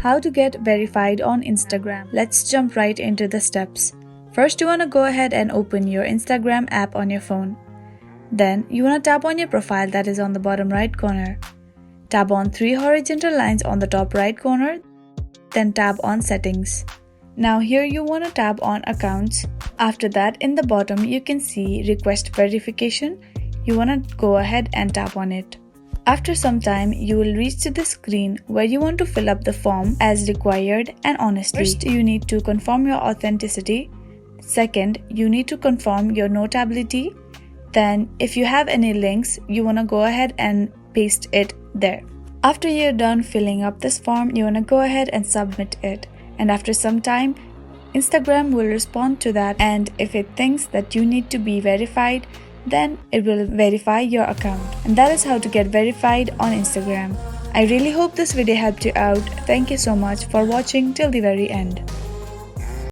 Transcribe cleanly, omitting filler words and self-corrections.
How to get verified on Instagram. Let's jump right into the steps. First, you want to go ahead and open your Instagram app on your phone. Then, you want to tap on your profile that is on the bottom right corner. Tap on 3 horizontal lines on the top right corner. Then tap on Settings. Now here you want to tap on Accounts. After that, in the bottom you can see Request Verification. You want to go ahead and tap on it. After some time, you will reach to the screen where you want to fill up the form as required and honestly. First, you need to confirm your authenticity. Second, you need to confirm your notability. Then, if you have any links, you want to go ahead and paste it there. After you're done filling up this form, you want to go ahead and submit it. And after some time, Instagram will respond to that, and if it thinks that you need to be verified, then it will verify your account. And that is how to get verified on Instagram. I really hope this video helped you out. Thank you so much for watching till the very end.